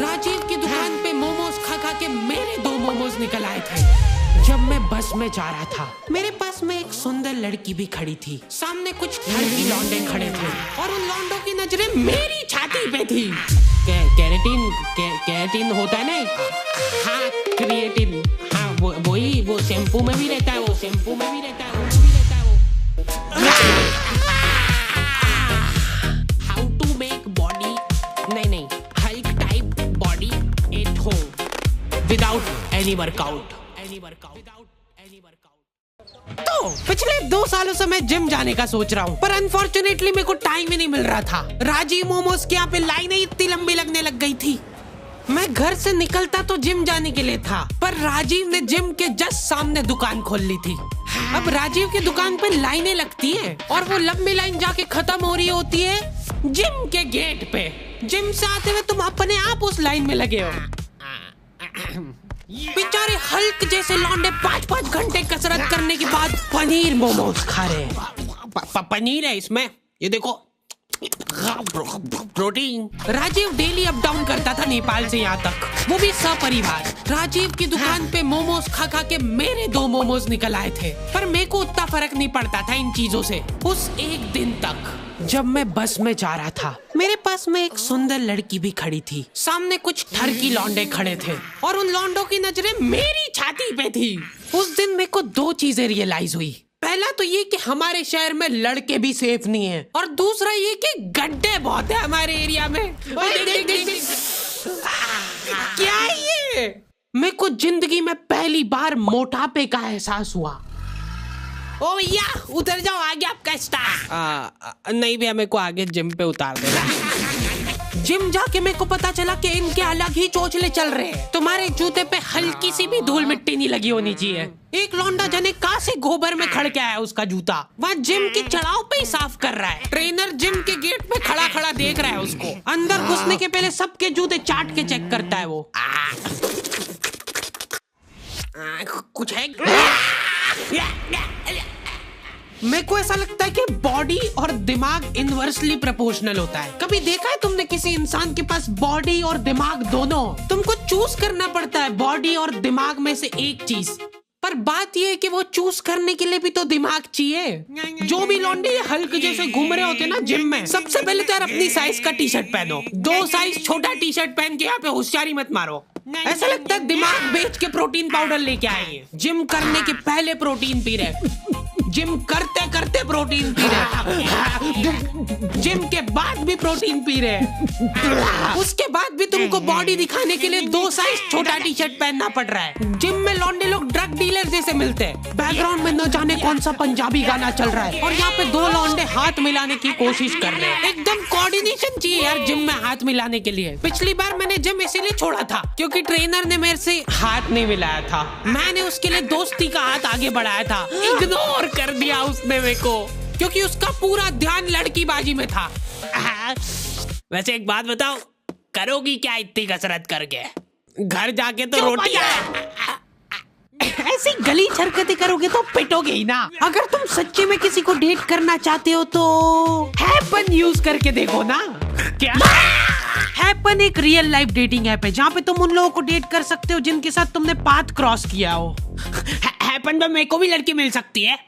राजीव की दुकान पे मोमोज खा खा के मेरे 2 मोमोज निकल आए थे। जब मैं बस में जा रहा था, मेरे पास में एक सुंदर लड़की भी खड़ी थी। सामने कुछ लड़की लौंडे खड़े थे और उन लौंडों की नजरें मेरी छाती पे थी। कैरेटीन होता है ना? हाँ, क्रिएटिन। हाँ, वही वो शैम्पू में भी रहता है, वो शैम्पू में भी रहता है, वो भी रहता है वो। हाउ टू मेक बॉडी, नहीं, hulk type body at home without any workout. तो पिछले 2 सालों से मैं जिम जाने का सोच रहा हूँ, पर अनफॉर्चुनेटली मेरे को टाइम ही नहीं मिल रहा था। राजीव मोमोज के यहाँ पे लाइनें इतनी लंबी लगने लग गई थी। मैं घर से निकलता तो जिम जाने के लिए था, पर राजीव ने जिम के जस्ट सामने दुकान खोल ली थी। अब राजीव की दुकान पे लाइनें लगती हैं और वो लंबी लाइन जाके खत्म हो रही होती है जिम के गेट पे। जिम से आते हुए तुम अपने आप उस लाइन में लगे हो। बेचारे हल्क जैसे लौंडे 5-5 घंटे कसरत करने के बाद पनीर मोमोज खा रहे हैं। पनीर है इसमें, ये देखो, protein. Rajiv daily up down करता था नेपाल से यहाँ तक, वो भी सपरिवार। राजीव की दुकान पे मोमोज खा खा के मेरे 2 मोमोज निकल आए थे, पर मेरे को उतना फर्क नहीं पड़ता था इन चीजों से। उस एक दिन तक जब मैं बस में जा रहा था, मेरे पास में एक सुंदर लड़की भी खड़ी थी। सामने कुछ ठरकी लौंडे खड़े थे और उन लौंडों की नजरें मेरी छाती पे थी। उस दिन मेरे को 2 चीजें रियलाइज हुई। पहला तो ये कि हमारे शहर में लड़के भी सेफ नहीं है, और दूसरा ये कि गड्ढे बहुत है हमारे एरिया में। देख। क्या है ये? मेरे को जिंदगी में पहली बार मोटापे का एहसास हुआ। ओ भैया उतर जाओ, आगे आपका स्टार। नहीं भैया, मेरे को आगे जिम पे उतार देना। जिम जाके मेरे को पता चला कि इनके अलग ही चोचले चल रहे हैं। तुम्हारे जूते पे हल्की सी भी धूल मिट्टी नहीं लगी होनी चाहिए। एक लौंडा जाने कहाँ से गोबर में खड़ के आया उसका जूता, वहाँ जिम की चढ़ाव पे ही साफ कर रहा है। ट्रेनर जिम के गेट पे खड़ा खड़ा देख रहा है उसको। अंदर घुसने के पहले सबके जूते चाट के चेक करता है वो। कुछ है? मेरे को ऐसा लगता है कि बॉडी और दिमाग इनवर्सली प्रोपोर्शनल होता है। कभी देखा है तुमने किसी इंसान के पास बॉडी और दिमाग दोनों? तुमको चूज करना पड़ता है बॉडी और दिमाग में से एक चीज, पर बात ये है कि वो चूज करने के लिए भी तो दिमाग चाहिए। जो भी लौंडे हल्क जैसे घूम रहे होते ना जिम में, सबसे पहले तो यार अपनी साइज का टी शर्ट पहनो। 2 साइज छोटा टी शर्ट पहन के यहाँ पे होशियारी मत मारो। ऐसा लगता है दिमाग बेच के प्रोटीन पाउडर लेके आए हैं। जिम करने के पहले प्रोटीन पी रहे, जिम करते करते प्रोटीन पी रहे, जिम के बाद भी प्रोटीन पी रहे, उसके बाद भी तुमको बॉडी दिखाने के लिए 2 साइज छोटा टी शर्ट पहनना पड़ रहा है। जिम में लौंडे लोग ड्रग डीलर जैसे मिलते हैं। बैकग्राउंड में न जाने कौन सा पंजाबी गाना चल रहा है और यहाँ पे 2 लौंडे हाथ मिलाने की कोशिश कर रहे हैं। एकदम कोऑर्डिनेशन चाहिए यार जिम में हाथ मिलाने के लिए। पिछली बार मैंने जिम इसीलिए छोड़ा था क्योंकि ट्रेनर ने मेरे से हाथ नहीं मिलाया था। मैंने उसके लिए दोस्ती का हाथ आगे बढ़ाया था, इग्नोर कर दिया उसने मेरे को, क्योंकि उसका पूरा ध्यान लड़कीबाजी में था। वैसे एक बात बताओ, करोगी क्या इतनी कसरत करके? घर जाके तो रोटी ऐसी गली हरकतें करोगे तो पिटोगे ही ना। अगर तुम सच्चे में किसी को डेट करना चाहते हो तो हैपन यूज करके देखो ना। क्या? हैपन एक रियल लाइफ डेटिंग ऐप है जहाँ पे तुम उन लोगों को डेट कर सकते हो जिनके साथ तुमने पाथ क्रॉस किया हो। हैपन पे मेरे को भी लड़की मिल सकती है।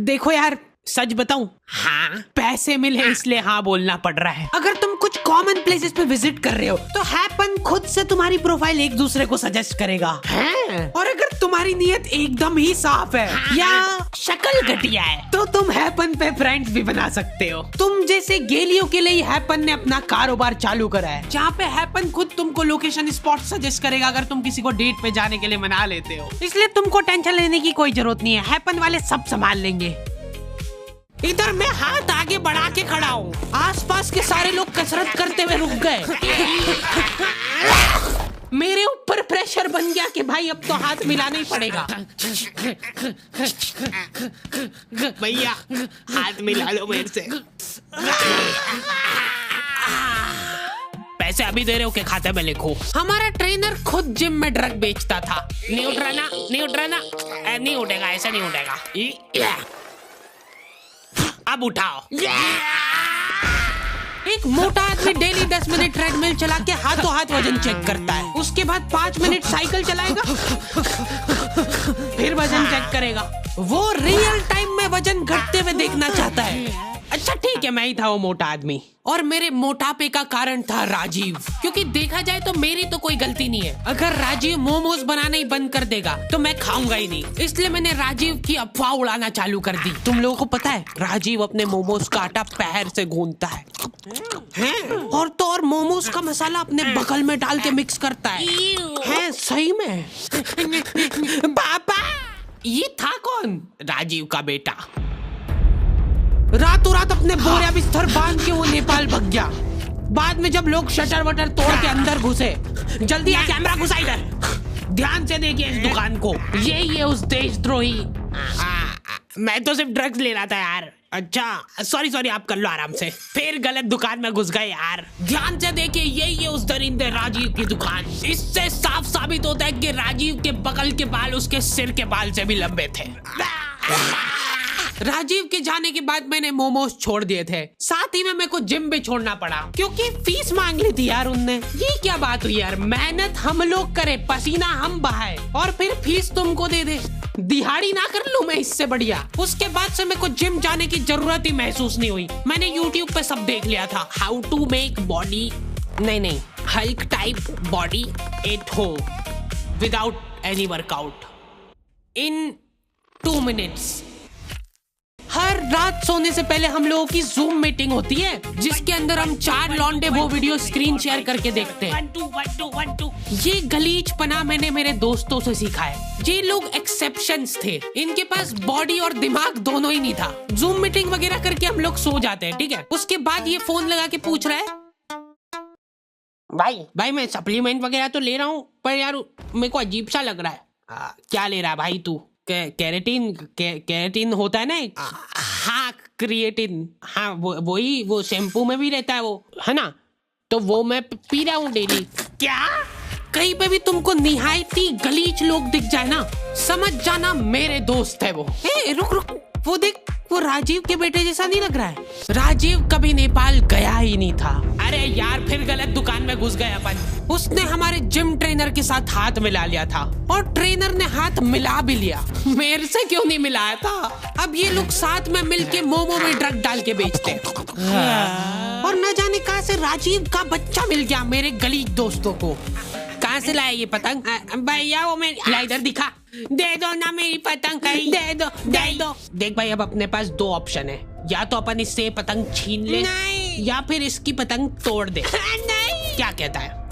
देखो यार, सच बताऊं, हाँ पैसे मिले इसलिए हाँ बोलना पड़ रहा है। अगर तुम कुछ कॉमन प्लेसेस पे विजिट कर रहे हो तो हैपन खुद से तुम्हारी प्रोफाइल एक दूसरे को सजेस्ट करेगा। और अगर तुम्हारी नीयत एकदम ही साफ है या शक्ल घटिया है तो तुम हैपन पे फ्रेंड्स भी बना सकते हो। तुम जैसे गेलियों के लिए हैपन ने अपना कारोबार चालू करा है, जहाँ पे हैपन खुद तुमको लोकेशन स्पॉट सजेस्ट करेगा अगर तुम किसी को डेट पे जाने के लिए मना लेते हो। इसलिए तुमको टेंशन लेने की कोई जरूरत नहीं है, हैपन वाले सब संभाल लेंगे। इधर मैं हाथ आगे बढ़ा के खड़ा हूँ, आसपास के सारे लोग कसरत करते हुए रुक गए। मेरे ऊपर प्रेशर बन गया कि भाई अब तो हाथ मिलाना ही पड़ेगा। भैया हाथ मिला लो मेरे से। पैसे अभी दे रहे हो के खाते में लिखो। हमारा ट्रेनर खुद जिम में ड्रग बेचता था। नहीं उठ रहा ना, नहीं उठ रहा ना, नहीं उठेगा, ऐसा नहीं उठेगा। अब उठाओ। एक एक मोटा आदमी डेली 10 मिनट ट्रेडमिल चला के हाथों हाथ वजन चेक करता है, उसके बाद 5 मिनट साइकिल चलाएगा, फिर वजन चेक करेगा। वो रियल टाइम में वजन घटते हुए देखना चाहता है। अच्छा ठीक है, मैं ही था वो मोटा आदमी, और मेरे मोटापे का कारण था राजीव। क्योंकि देखा जाए तो मेरी तो कोई गलती नहीं है। अगर राजीव मोमोज बनाना ही बंद कर देगा तो मैं खाऊंगा ही नहीं, इसलिए मैंने राजीव की अफवाह उड़ाना चालू कर दी। तुम लोगों को पता है राजीव अपने मोमोज का आटा पैर से गूंथता है और तो और मोमोज का मसाला अपने बगल में डाल के मिक्स करता है सही में। पापा, ये था कौन? राजीव का बेटा। रातों रात अपने बोरिया बिस्तर बांध के वो नेपाल भाग गया। बाद में जब लोग शटर वटर तोड़ के अंदर घुसे, जल्दी आ कैमरा घुसा इधर, ध्यान से देखिए इस दुकान को, ये उस देशद्रोही। मैं तो सिर्फ ड्रग्स ले रहा था यार। अच्छा सॉरी, आप कर लो आराम से। फिर गलत दुकान में घुस गए यार। ध्यान से देखिए, ये उस दरिंदे राजीव की दुकान। इससे साफ साबित होता है कि राजीव के बगल के बाल उसके सिर के बाल से भी लंबे थे। राजीव के जाने के बाद मैंने मोमोज छोड़ दिए थे, साथ ही में मेरे को जिम भी छोड़ना पड़ा क्योंकि फीस मांग ली थी यार उनने। ये क्या बात हुई यार, मेहनत हम लोग करे, पसीना हम बहाए और फिर फीस तुमको दे दे। दिहाड़ी ना कर लूं मैं इससे बढ़िया। उसके बाद से मेरे को जिम जाने की जरूरत ही महसूस नहीं हुई। मैंने यूट्यूब पे सब देख लिया था, हाउ टू मेक बॉडी नहीं hulk type body at home without any workout in 2 minutes. हर रात सोने से पहले हम लोगों की जूम मीटिंग होती है जिसके अंदर हम 4 लौंडे वो वीडियो स्क्रीन शेयर करके देखते हैं। 1 2 ये गलीचपना मैंने मेरे दोस्तों से सीखा है। ये लोग एक्सेप्शंस थे, इनके पास बॉडी और दिमाग दोनों ही नहीं था। जूम मीटिंग वगैरह करके हम लोग सो जाते हैं, ठीक है। उसके बाद ये फोन लगा के पूछ रहा है, भाई मैं सप्लीमेंट वगैरह तो ले रहा हूँ पर यार मेरे को अजीब सा लग रहा है। क्या ले रहा है भाई तू? कैरेटीन होता है ना। हाँ क्रिएटिन, हाँ वही वो शैम्पू में भी रहता है वो, है ना, तो वो मैं पी रहा हूँ डेली। क्या? कहीं पे भी तुमको निहायती गलीच लोग दिख जाए ना, समझ जाना मेरे दोस्त है वो। रुक, वो देख, वो राजीव के बेटे जैसा नहीं लग रहा है? राजीव कभी नेपाल गया ही नहीं था। अरे यार फिर गलत दुकान में घुस गए अपन। उसने हमारे जिम ट्रेनर के साथ हाथ मिला लिया था और ट्रेनर ने हाथ मिला भी लिया। मेरे से क्यों नहीं मिलाया था? अब ये लोग साथ में मिलके मोमो में ड्रग डाल के बेचते हैं। और न जाने कहां से राजीव का बच्चा मिल गया मेरे गलीच दोस्तों को। कहां से लाया ये पतंग? भैया वो मेरी, ला इधर दिखा, दे दो ना मेरी पतंग, दे दो। देख भाई, अब अपने पास 2 ऑप्शन है, या तो अपन इससे पतंग छीन ले या फिर इसकी पतंग तोड़ दे। नहीं। क्या कहता है?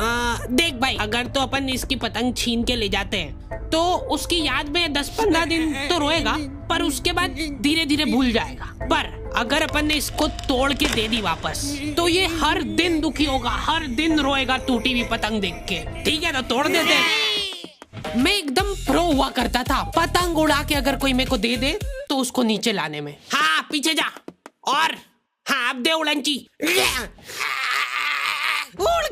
देख भाई, अगर तो अपन इसकी पतंग छीन के ले जाते हैं तो उसकी याद में 10-15 दिन तो रोएगा, पर उसके बाद धीरे धीरे भूल जाएगा। पर अगर अपन ने इसको तोड़ के दे दी वापस तो ये हर दिन दुखी होगा, हर दिन रोएगा टूटी हुई पतंग देख के। ठीक है, तो तोड़ देते हैं। मैं एकदम प्रो हुआ करता था पतंग उड़ा के, अगर कोई मेरे को दे दे तो उसको नीचे लाने में। हाँ पीछे जा, और हाँ अब दे उड़ंची,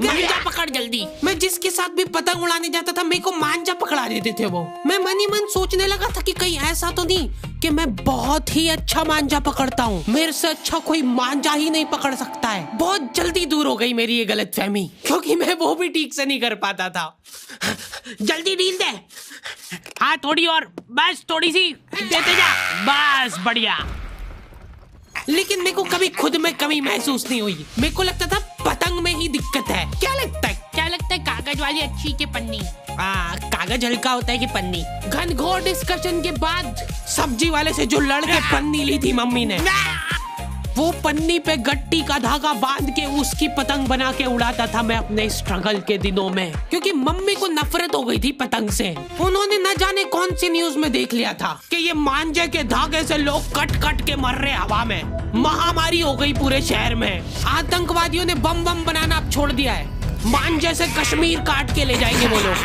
मांझा पकड़ जल्दी। मैं जिसके साथ भी पतंग उड़ाने जाता था मेरे को मांझा पकड़ा देते थे वो। मैं मन ही मन सोचने लगा था कि कहीं ऐसा तो नहीं कि मैं बहुत ही अच्छा मांझा पकड़ता हूँ, मेरे से अच्छा कोई मांझा ही नहीं पकड़ सकता है। बहुत जल्दी दूर हो गई मेरी ये गलतफहमी, क्योंकि मैं वो भी ठीक से नहीं कर पाता था। जल्दी डील दे। हाँ थोड़ी और, बस थोड़ी सी देते जा, बस बढ़िया। लेकिन मेरे को कभी खुद में कमी महसूस नहीं हुई। मेरे को लगता था पतंग में ही दिक्कत है। क्या लगता है कागज वाली अच्छी के पन्नी? कागज हल्का होता है कि पन्नी? घनघोर डिस्कशन के बाद सब्जी वाले से जो लड़ के पन्नी ली थी मम्मी ने, वो पन्नी पे गट्टी का धागा बांध के उसकी पतंग बना के उड़ाता था मैं अपने स्ट्रगल के दिनों में, क्योंकि मम्मी को नफरत हो गई थी पतंग से। उन्होंने न जाने कौन सी न्यूज में देख लिया था कि ये मांझे के धागे से लोग कट कट के मर रहे हवा में। महामारी हो गई पूरे शहर में। आतंकवादियों ने बम बनाना अब छोड़ दिया है। मांझे से कश्मीर काट के ले जाएंगे वो लोग।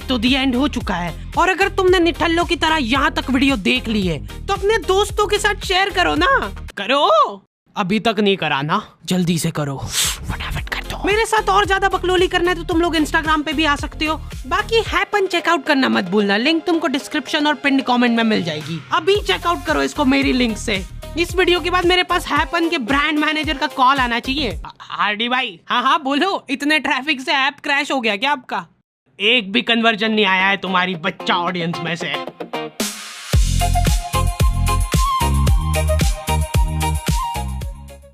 तो दी एंड हो चुका है, और अगर तुमने निठल्लों की तरह यहाँ तक वीडियो देख ली है तो अपने दोस्तों के साथ शेयर करो ना। करो, अभी तक नहीं करा ना, जल्दी से करो, फटाफट कर दो। मेरे साथ और ज्यादा बकलोली करना है तो तुम लोग इंस्टाग्राम पे भी आ सकते हो। बाकी हैपन चेकआउट करना मत भूलना, लिंक तुमको डिस्क्रिप्शन और पिन कमेंट में मिल जाएगी। अभी चेकआउट करो इसको मेरी लिंक से। इस वीडियो के बाद मेरे पास हैपन के ब्रांड मैनेजर का कॉल आना चाहिए। हार्डी भाई, हाँ बोलो, इतने ट्रैफिक से ऐप क्रैश हो गया क्या आपका? एक भी कन्वर्जन नहीं आया है तुम्हारी बच्चा ऑडियंस में से।